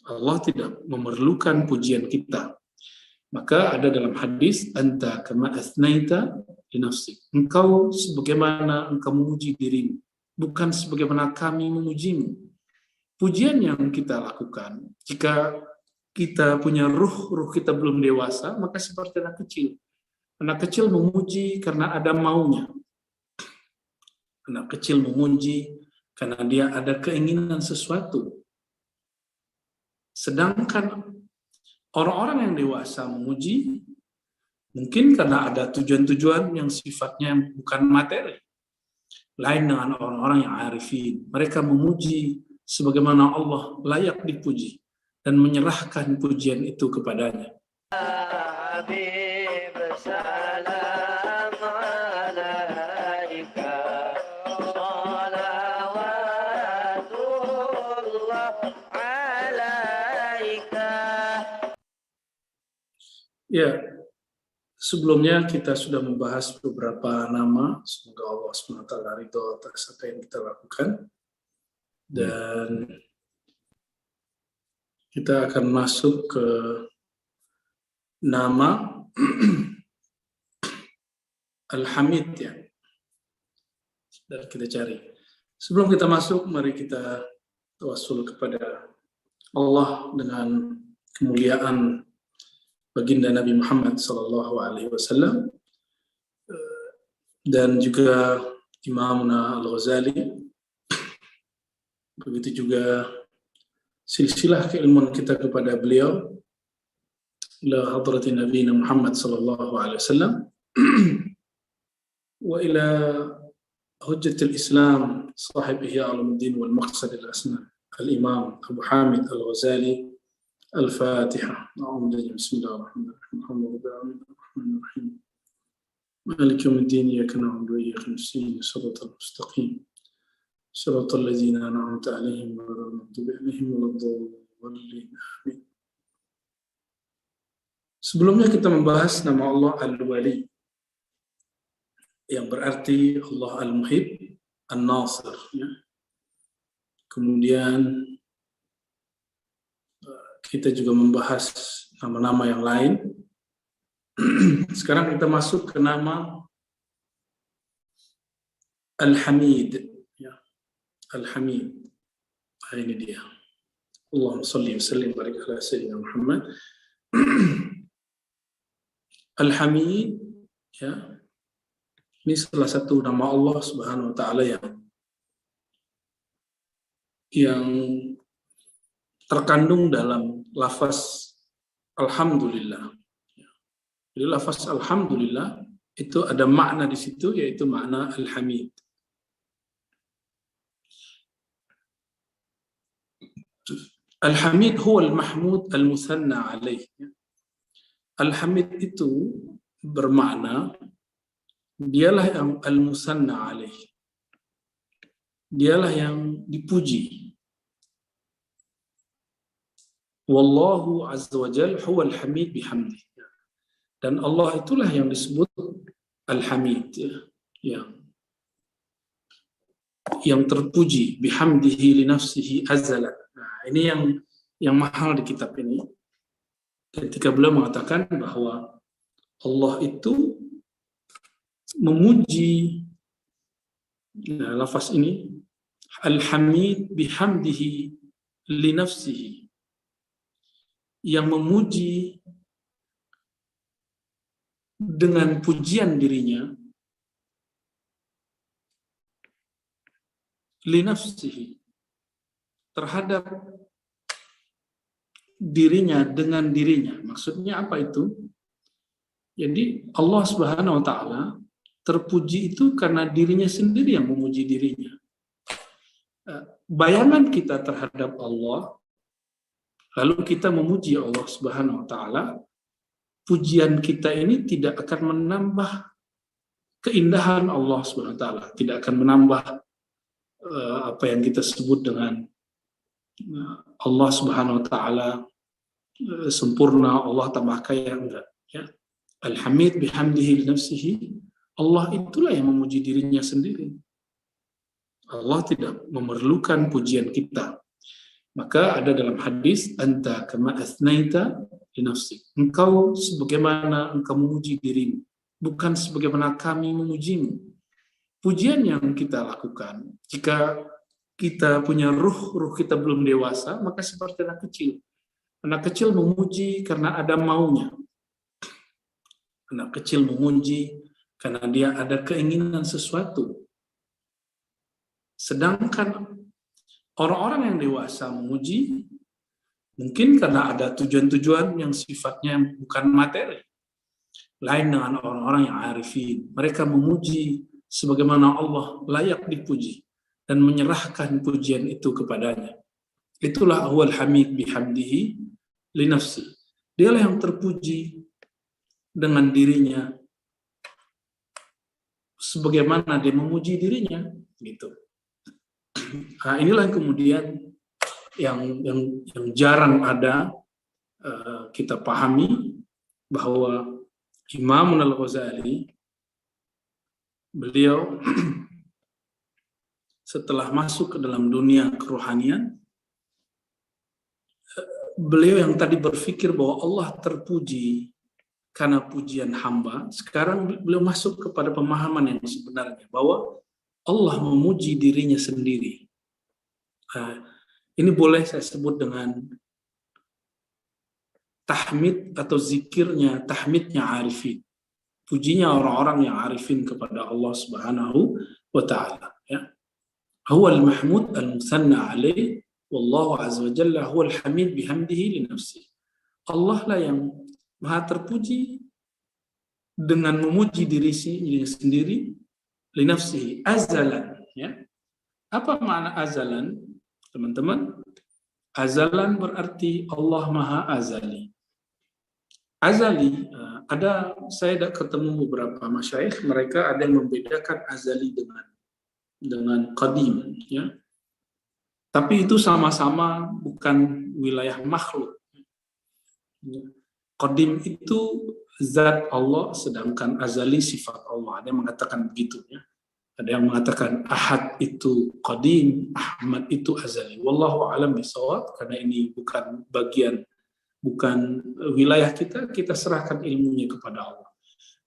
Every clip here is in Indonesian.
Allah tidak memerlukan pujian kita. Maka ada dalam hadis, anta kama asnaita li nafsik. Engkau sebagaimana engkau memuji dirimu, bukan sebagaimana kami memujimu. Pujian yang kita lakukan, jika kita punya ruh kita belum dewasa, maka seperti anak kecil. Anak kecil memuji karena ada maunya. Anak kecil memuji karena dia ada keinginan sesuatu. Sedangkan orang-orang yang dewasa memuji mungkin karena ada tujuan-tujuan yang sifatnya bukan materi. Lain dengan orang-orang yang arifin. Mereka memuji sebagaimana Allah layak dipuji dan menyerahkan pujian itu kepadanya. Ya, sebelumnya kita sudah membahas beberapa nama. Semoga Allah SWT ridho atas apa yang kita lakukan. Dan kita akan masuk ke nama Al-Hamid ya. Dan kita cari. Sebelum kita masuk, mari kita tawassul kepada Allah dengan kemuliaan baginda Nabi Muhammad SAW dan juga Imamuna Al-Ghazali. Begitu juga silsilah keilmuan kita kepada beliau, ila hadrati Nabi Muhammad SAW wa ila hujjatil Islam sahib Ihya Ulumuddin wal Maqsad al-Asna al-Imam Abu Hamid Al-Ghazali. Al-Fatihah. Bismillahirrahmanirrahim. Alhamdulillahirrahmanirrahim. Maliki yawmiddin, iyyaka na'budu wa iyyaka nasta'in. Shiratal mustaqim. Shiratal ladzina an'amta 'alaihim ghairil maghdubi 'alaihim waladdallin. Amin. Sebelumnya kita membahas nama Allah Al-Wali, yang berarti Allah Al-Muhib, An-Nasir ya. Kemudian kita juga membahas nama-nama yang lain. Sekarang kita masuk ke nama Al-Hamid. Ya. Al-Hamid. Ini dia. Allahumma salli wa sallim barik ala sayyidina Muhammad. Al-Hamid ya. Ini salah satu nama Allah Subhanahu wa taala yang terkandung dalam lafaz Alhamdulillah. Jadi lafaz Alhamdulillah itu ada makna di situ, yaitu makna Al-Hamid. Al-Hamid huwa al-mahmud al-musanna alaih. Al-Hamid itu bermakna dialah yang al-musanna alaih. Dialah yang dipuji. Wallahu azza wa jal huwa al-hamid bihamdi. Dan Allah itulah yang disebut al-hamid ya. Yang terpuji bihamdihi li nafsihi azala. Nah, ini yang mahal di kitab ini. Ketika beliau mengatakan bahwa Allah itu memuji, nah, lafaz ini al-hamid bihamdihi li nafsihi, yang memuji dengan pujian dirinya li nafsihi, terhadap dirinya dengan dirinya. Maksudnya apa itu? Jadi Allah Subhanahu wa taala terpuji itu karena dirinya sendiri yang memuji dirinya. Bayangan kita terhadap Allah, lalu kita memuji Allah Subhanahu wa taala, pujian kita ini tidak akan menambah keindahan Allah Subhanahu wa taala, tidak akan menambah apa yang kita sebut dengan Allah Subhanahu wa taala sempurna, Allah tambah kaya, enggak ya. Al-Hamid bihamdihi li nafsihi, Allah itulah yang memuji dirinya sendiri. Allah tidak memerlukan pujian kita. Maka ada dalam hadis, anta kama asnaita li nafsik. Engkau sebagaimana engkau memuji dirimu, bukan sebagaimana kami memujimu. Pujian yang kita lakukan, jika kita punya ruh kita belum dewasa, maka seperti anak kecil. Anak kecil memuji karena ada maunya. Anak kecil memuji karena dia ada keinginan sesuatu. Sedangkan orang-orang yang dewasa memuji mungkin karena ada tujuan-tujuan yang sifatnya bukan materi. Lain dengan orang-orang yang arifin. Mereka memuji sebagaimana Allah layak dipuji dan menyerahkan pujian itu kepadanya. Itulah awal hamid bihamdihi li nafsi. Dialah yang terpuji dengan dirinya sebagaimana dia memuji dirinya, gitu. Nah, inilah yang kemudian yang jarang ada kita pahami, bahwa Imam Al-Ghazali beliau setelah masuk ke dalam dunia kerohanian, beliau yang tadi berpikir bahwa Allah terpuji karena pujian hamba, sekarang beliau masuk kepada pemahaman yang sebenarnya, bahwa Allah memuji dirinya sendiri. Ini boleh saya sebut dengan tahmid atau zikirnya, tahmidnya arifin. Pujinya orang-orang yang arifin kepada Allah Subhanahu wa ta'ala. Ya. Huwal mahmud al-musanna alaih, wallahu azza wa jalla huwal hamid bihamdihi li nafsi. Allah lah yang maha terpuji dengan memuji dirinya sendiri, li nafsihi, azalan. Ya. Apa makna azalan, teman-teman? Azalan berarti Allah maha azali. Azali, saya ada ketemu beberapa masyayikh, mereka ada yang membedakan azali dengan qadim, ya. Tapi itu sama-sama bukan wilayah makhluk. Qadim itu zat Allah, sedangkan azali sifat Allah. Ada yang mengatakan begitu, ya. Ada yang mengatakan ahad itu qadim, ahmad itu azali. Wallahu a'lam bishawab, karena ini bukan wilayah kita serahkan ilmunya kepada Allah.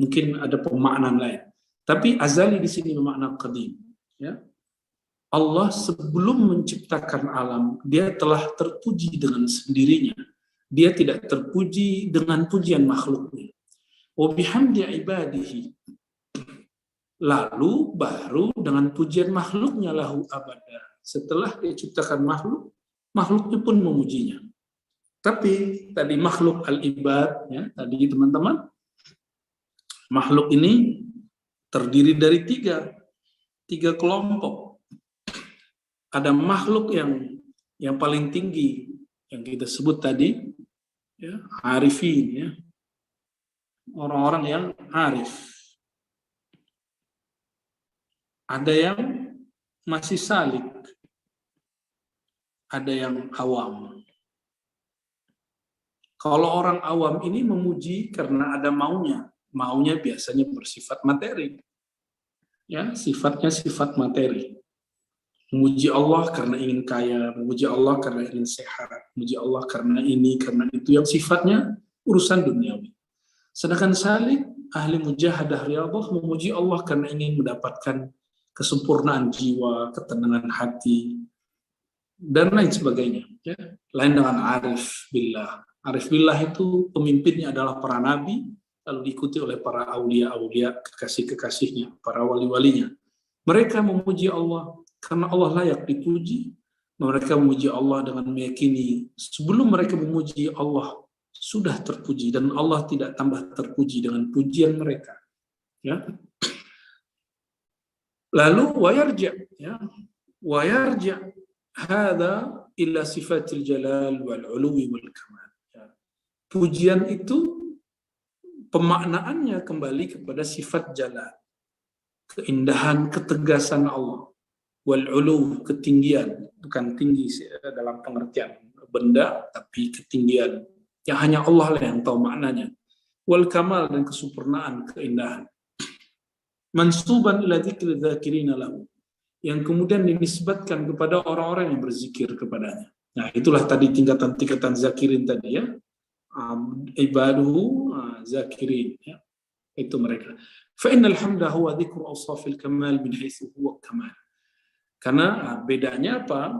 Mungkin ada pemaknaan lain. Tapi azali di sini bermakna qadim, ya. Allah sebelum menciptakan alam, dia telah terpuji dengan sendirinya. Dia tidak terpuji dengan pujian makhluknya. Wa bihamdi ibadihi. Lalu baru dengan pujian makhluknya lahu abada. Setelah dia ciptakan makhluknya pun memujinya. Tapi tadi makhluk al-ibad, ya, tadi teman-teman, makhluk ini terdiri dari tiga kelompok. Ada makhluk yang paling tinggi yang kita sebut tadi, ya, arifin, ya, orang-orang yang arif. Ada yang masih salik, ada yang awam. Kalau orang awam ini memuji karena ada maunya biasanya bersifat materi, ya, sifatnya sifat materi. Memuji Allah karena ingin kaya, memuji Allah karena ingin sehat, memuji Allah karena ini, karena itu, yang sifatnya urusan duniawi. Sedangkan salik, ahli mujahadah riyadhah, memuji Allah karena ingin mendapatkan kesempurnaan jiwa, ketenangan hati, dan lain sebagainya. Ya. Lain dengan arif billah. Arif billah itu pemimpinnya adalah para nabi, lalu diikuti oleh para aulia-aulia, kekasih-kekasihnya, para wali-walinya. Mereka memuji Allah karena Allah layak dipuji. Mereka memuji Allah dengan meyakini sebelum mereka memuji Allah sudah terpuji, dan Allah tidak tambah terpuji dengan pujian mereka. Ya. Lalu wayarja hadza ila sifatil jalal wal uluwi wal kamal. Ya. Pujian itu pemaknaannya kembali kepada sifat jalal, keindahan, ketegasan Allah, wal ulu, ketinggian, bukan tinggi dalam pengertian benda, tapi ketinggian yang hanya Allah lah yang tahu maknanya, wal kamal, dan kesempurnaan, keindahan. Mansuban ila dzikri dzakirina lahu, yang kemudian dinisbatkan kepada orang-orang yang berzikir kepadanya. Nah, itulah tadi tingkatan-tingkatan zakirin tadi ya. Ibaduhu zakirin ya. Itu mereka. Fa innal hamda huwa dzikru awsafil kamal min haitsu huwa kamal. Karena bedanya apa?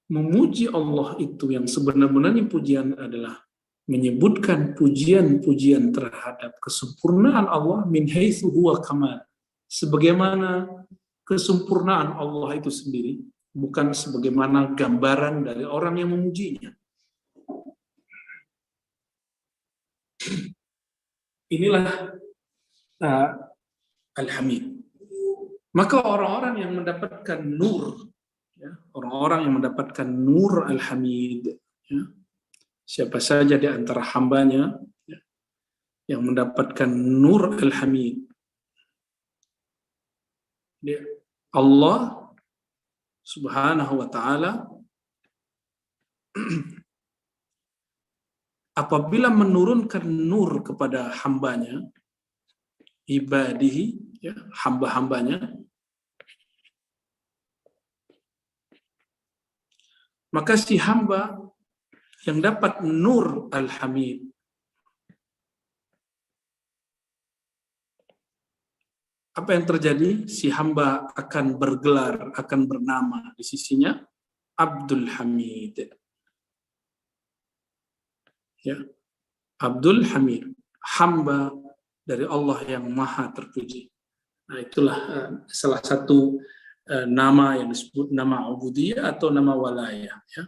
Memuji Allah itu yang sebenar-benarnya pujian adalah menyebutkan pujian-pujian terhadap kesempurnaan Allah min haitsu huwa kamal. Sebagaimana kesempurnaan Allah itu sendiri, bukan sebagaimana gambaran dari orang yang memujinya. Inilah Al-Hamid. Maka orang-orang yang mendapatkan nur, ya, orang-orang yang mendapatkan nur Al-Hamid, ya, siapa saja di antara hambanya ya, yang mendapatkan nur Al-Hamid, ya, Allah Subhanahu wa Ta'ala apabila menurunkan nur kepada hambanya, ibadihi, ya, hamba-hambanya, maka si hamba yang dapat nur Al-Hamid, apa yang terjadi? Si hamba akan bergelar, akan bernama di sisinya Abdul Hamid. Ya, Abdul Hamid, hamba dari Allah yang maha terpuji. Nah, itulah salah satu nama yang disebut nama ubudiyah atau nama walayah. Ya.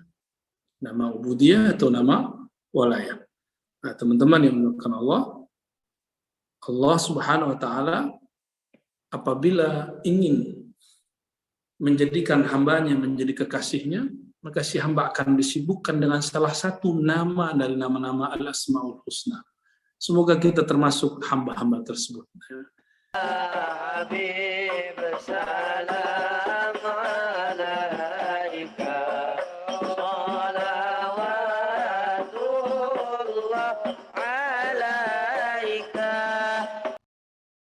Nama ubudiyah atau nama walayah. Nah, teman-teman yang dimuliakan Allah, Allah Subhanahu wa Ta'ala apabila ingin menjadikan hambanya menjadi kekasihnya, maka si hamba akan disibukkan dengan salah satu nama dari nama-nama Al-Asmaul Husna. Semoga kita termasuk hamba-hamba tersebut.